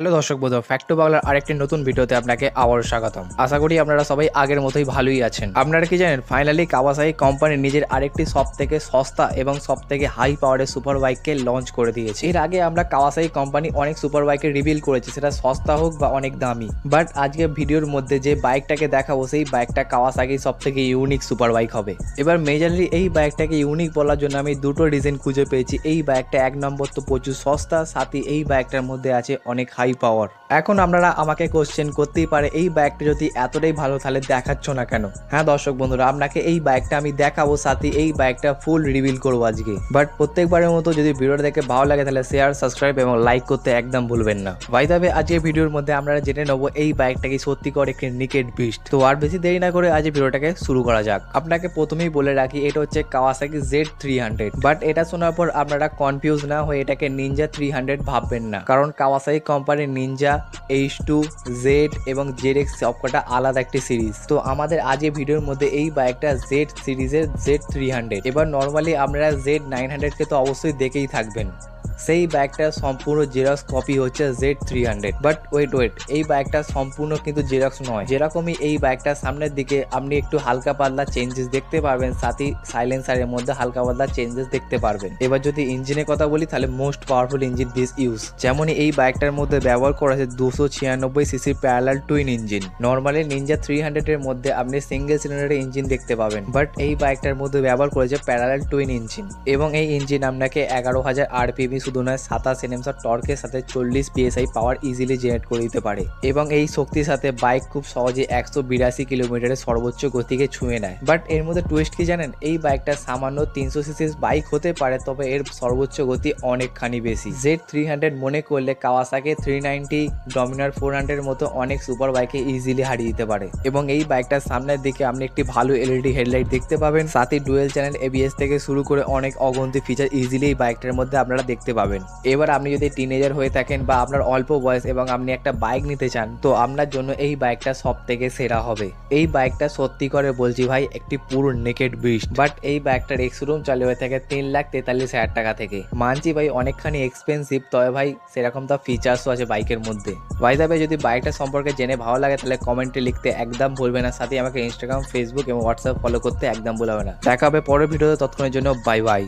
Hello দর্শক বন্ধু, ফ্যাক্টু বাংলার আরেকটি নতুন ভিডিওতে আপনাকে আবারও স্বাগতম। আশা করি আপনারা সবাই আগের মতোই ভালোই আছেন। আপনারা কি জানেন, ফাইনালি কাওয়াসাকি কোম্পানি নিজের আরেকটি সবথেকে সস্তা এবং সবথেকে হাই পাওয়ারের সুপার বাইককে লঞ্চ করে দিয়েছে। এর আগে আমরা কাওয়াসাকি কোম্পানি অনেক সুপার বাইকে রিভিল করেছি, সেটা সস্তা হোক বা অনেক দামি। বাট আজকে ভিডিওর মধ্যে যে বাইকটাকে দেখাবো সেই বাইকটা কাওয়াসাকি সবথেকে ইউনিক সুপার বাইক হবে। এবার মেজরলি এই বাইকটাকে ইউনিক বলার জন্য আমি দুটো রিজন খুঁজে পেয়েছি। এই বাইকটা এক নম্বর তো প্রচুর সস্তা, সাথে এই বাইকটার মধ্যে আছে অনেক হাই পাওয়ার। এখন আপনারা আমাকে কোশ্চেন করতেই পারে, এই বাইকটা যদি এতটাই ভালো তাহলে দেখাচ্ছ না কেন? হ্যাঁ দর্শক বন্ধুরা, আপনাকে এই বাইকটা আমি দেখাবো, সাথে এই বাইকটা ফুল রিভিল করবো আজকে। বাট প্রত্যেকবারের মতো যদি ভিডিওটা দেখে ভালো লাগে তাহলে শেয়ার, সাবস্ক্রাইব এবং লাইক করতে একদম ভুলবেন না। ভাই তবে আজকে ভিডিওর মধ্যে আমরা জেনে নেবো এই বাইকটাকে সত্যিকর একটি নিকেড বিস্ট। তো আর বেশি দেরি না করে আজ ভিডিওটাকে শুরু করা যাক। আপনাকে প্রথমেই বলে রাখি, এটা হচ্ছে কাওয়াসাকি Z300। বাট এটা শোনার পর আপনারা কনফিউজ না হয়ে এটাকে নিনজা 300 ভাববেন না, কারণ কাওয়াসাকি কোম্পানির নিনজা, H2, Z এবং ZX সবকটা আলাদা একটি সিরিজ। তো আমাদের আজকে ভিডিওর মধ্যে এই বাইকটা Z সিরিজের Z300। এবার নর্মালি আপনারা Z900 কে তো অবশ্যই দেখেই থাকবেন, সেই বাইকটার সম্পূর্ণ জেরক্স কপি হচ্ছে Z300। বাট ওয়েট, এই বাইকটা সম্পূর্ণ কিন্তু জেরক্স নয়। যেরকমই এই বাইকটার সামনের দিকে আপনি একটু হালকা পাতলা চেঞ্জেস দেখতে পারবেন, সাথে সাইলেন্সারের মধ্যে হালকা পাতলা চেঞ্জেস দেখতে পারবেন। এবার যদি ইঞ্জিনের কথা বলি তাহলে most powerful engine this use. যেমনই এই বাইকটার মধ্যে ব্যবহার করা হয়েছে 296 সিসির parallel twin engine. Normally Ninja 300 এর মধ্যে আপনি সিঙ্গেল সিলিন্ডারের ইঞ্জিন দেখতে পাবেন, বাট এই বাইকটার মধ্যে ব্যবহার করেছে প্যারালাল টুইন ইঞ্জিন। এবং এই ইঞ্জিন আপনাকে 11,000 RPM শুধু নয় 27 Nm টর্কের সাথে 40 PSI পাওয়ার ইজিলি জেনারেট করে দিতে পারে। এবং এই শক্তির সাথে বাইক খুব সহজে 182 কিলোমিটারের সর্বোচ্চ গতিকে ছুঁয়ে নেয়। বাট এর মধ্যে টুইস্ট কি জানেন, এই বাইকটা সামান্য 300 সিসির বাইক হতে পারে, তবে এর সর্বোচ্চ গতি অনেকখানি বেশি। Z300 মনে করলে কাওয়াসাকি 390, ডমিনার 400 এর মতো অনেক সুপার বাইকে ইজিলি হারিয়ে দিতে পারে। এবং এই বাইকটার সামনের দিকে আপনি একটি ভালো LED হেডলাইট দেখতে পাবেন, সাথে ডুয়েল চ্যানেল ABS থেকে শুরু করে অনেক অগন্তি ফিচার ইজিলি এই বাইকটার মধ্যে আপনারা দেখতে পাবেন। এবার আপনি যদি টিনেজার হয়ে থাকেন বা আপনার অল্প বয়স এবং আপনি একটা বাইক নিতে চান, তো আপনার জন্য এই বাইকটা সব থেকে সেরা হবে। এই বাইকটা সত্যি করে বলছি ভাই, একটি পুরো নেকেড বিস্ট। বাট এই বাইকটার এক্সরুম চালু হয়ে থাকে 3,43,000 টাকা থেকে। মানছি ভাই অনেকখানি এক্সপেন্সিভ, তবে ভাই সেরকম তো ফিচার্সও আছে বাইকের মধ্যে। ভাই তবে যদি বাইকটা সম্পর্কে জেনে ভালো লাগে তাহলে কমেন্টে লিখতে একদম ভুলবেন না, সাথে আমাকে ইনস্টাগ্রাম, ফেসবুক এবং হোয়াটসঅ্যাপ ফলো করতে একদম ভুলবে না। দেখা হবে পরের ভিডিওতে, ততক্ষণের জন্য বাই বাই।